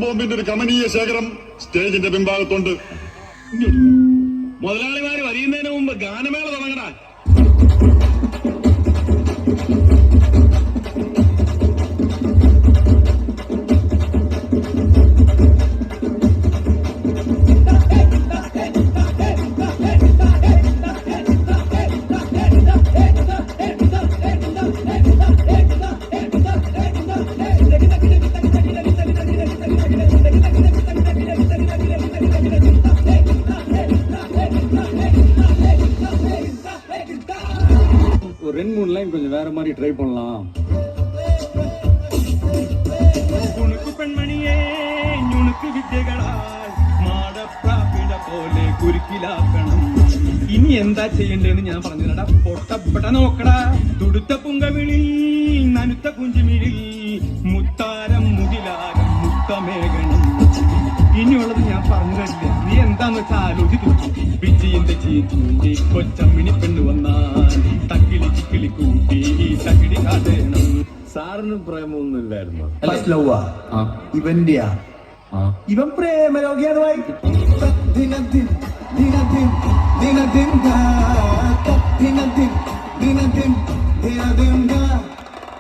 ബോംബിന്റെ ഒരു കമനീയ ശേഖരം സ്റ്റേജിന്റെ പിൻഭാഗത്തുണ്ട്. മുതലാളിമാര് വരിയുന്നതിന് മുമ്പ് ഗാനമേള തുടങ്ങടാ. ஒரு 2-3 லைன் கொஞ்சம் வேற மாதிரி ட்ரை பண்ணலாம். ഉണക്കു പെൺമണിയേ ഞുണുക്ക് വിദ്യകളാൽ മാടപ്രാപ്പിട പോലെ കുരുക്കിലാക്കണം. ഇനി എന്താ ചെയ്യണ്ടേന്ന് ഞാൻ പറഞ്ഞുതരടാ. പൊട്ടപ്പെട്ട നോക്കടാ, തുടുത്ത പുങ്കവിളി നനുത്ത കുഞ്ചുമിഴി മുത്താരം മുകിലാരം മുത്തമേകണം. ഇനിയുള്ളത് ഞാൻ പറഞ്ഞു തരില്ല, നീ എന്താന്ന് വെച്ചാൽ ആലോചിച്ചു. വിജയന്റെ ചീറ്റി കൊച്ചമ്മിണി പെണ്ണു വന്നാൽ തക്കിളി ചിക്കിളി കൂട്ടി തകിടി കാട്ടണം. സാറിന് പ്രേമൊന്നും ഇല്ലായിരുന്നു? ഇവന്റെയാ ഇവൻ പ്രേമരോഗിയാണ്.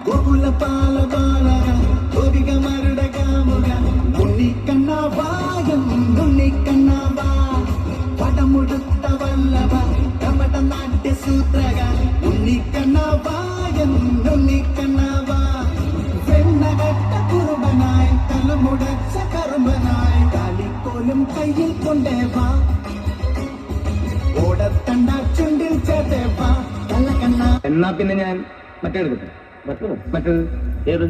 ഗോകുല പാല ബാല ഗോപിക മരുട കാമുക ഉണ്ണിക്കണ്ണാവായം ഉണ്ണിക്കണ്ണാവാ പടമുടുത്ത വല്ലഭ കമട നാട്യ സൂത്രക ഉണ്ണിക്കണ്ണാവായം ഉണ്ണിക്കണ്ണാവാ വെണ്ണകട്ട കുറുമ്പനായി തലമുടച്ച കറുമ്പനായി കാലിക്കോലും കയ്യിൽ കൊണ്ടേവാ ഓടത്തണ്ട ചുണ്ടിൽ ചേട്ടേവാ കള്ളക്കണ്ണ. എന്നാ പിന്നെ ഞാൻ മറ്റേ എടുക്കട്ടെ. മറ്റേത് ഏത്?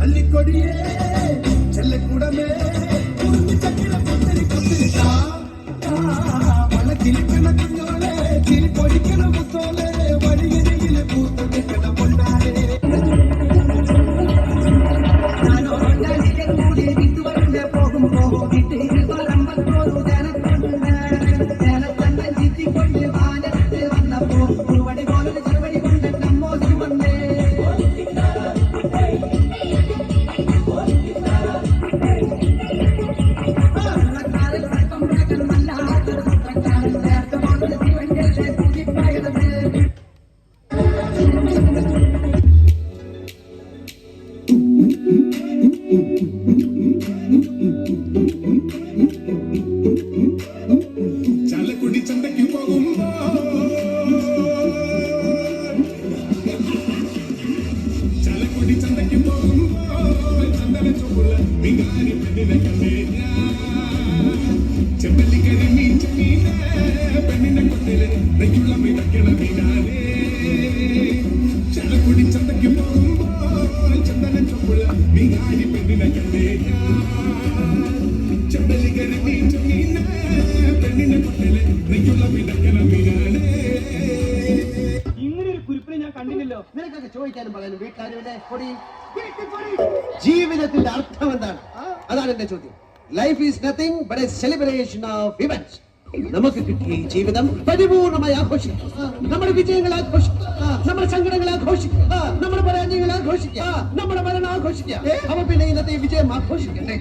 അല്ലിക്കൊടിയേ ചെല്ലക്കൂടമേ വളക്കിലിക്കണ കുഞ്ഞോളെ ചിരിപ്പൊടിക്കണ മുത്തോളെ വഴിയരികിലെ പൂത്തടിക്കണ പൊന്നാരെ പോകും പോകിട്ട് വാനത്ത് വന്നപ്പോ ഒരുപടി പോലെ ചെറുപടി കൊണ്ട് നമ്മോതി വന്നേ. ചാലക്കുടി ചന്തയ്ക്ക് പോകുമ്പോ ചാലക്കുടി ചന്തയ്ക്ക് പോകുമ്പോ ചന്ദന ചുവള്ള വികാരി പെണ്ണിനെ കണ്ടേ ചെമ്പല്ലി കരിമീൻ ചെമ്മീനെ പെണ്ണിനെ കൊണ്ടില് നെയ്യുള്ള മിടക്കണ മീനാനേ. ചാലക്കുടി ചന്തയ്ക്ക് പോകുമ്പോ ചന്ദന ചുവള്ള വികാരി പെണ്ണിനെ കണ്ടേ ചെമ്പല്ലി കരിമീൻ ചെമ്മീനെ പെണ്ണിനെ കൊണ്ടില് നെയ്യുള്ള മിടക്കണ മീനാനേ. ഇങ്ങനെ ഒരു കുരിപ്പിനെ ഞാൻ കണ്ടില്ലല്ലോ. നിനക്കൊക്കെ ചോദിക്കാനും പറയാനും വീട്ടുകാരുടെ പൊടി. ജീവിതത്തിന്റെ അർത്ഥം എന്താണ്? അതാണ് എന്റെ ചോദ്യം. Life is nothing but A celebration of events. നമുക്ക് കിട്ടിയ ഈ ജീവിതം പരിപൂർണമായി ആഘോഷിക്കാം. നമ്മുടെ വിജയങ്ങൾ ആഘോഷിക്കാം, നമ്മുടെ സങ്കടങ്ങൾ ആഘോഷിക്കാം, നമ്മുടെ പരാജയങ്ങൾ ആഘോഷിക്കാം, നമ്മുടെ മരണം ആഘോഷിക്കാം. അപ്പൊ പിന്നെ ഇന്നത്തെ ഈ വിജയം ആഘോഷിക്കണ്ടേ?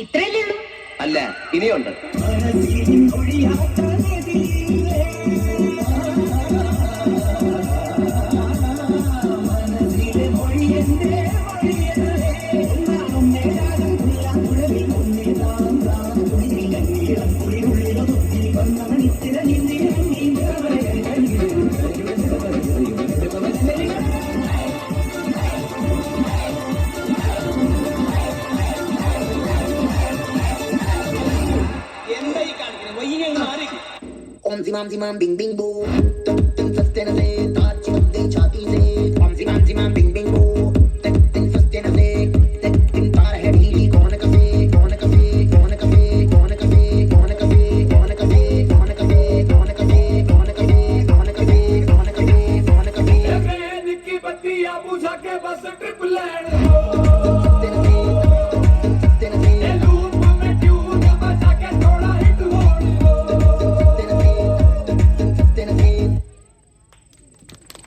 ഇത്രയല്ലേ ഉള്ളൂ? അല്ല, ഇനിയുണ്ട്. Om zimam zimam bing bing boom. Tum tum sustenance.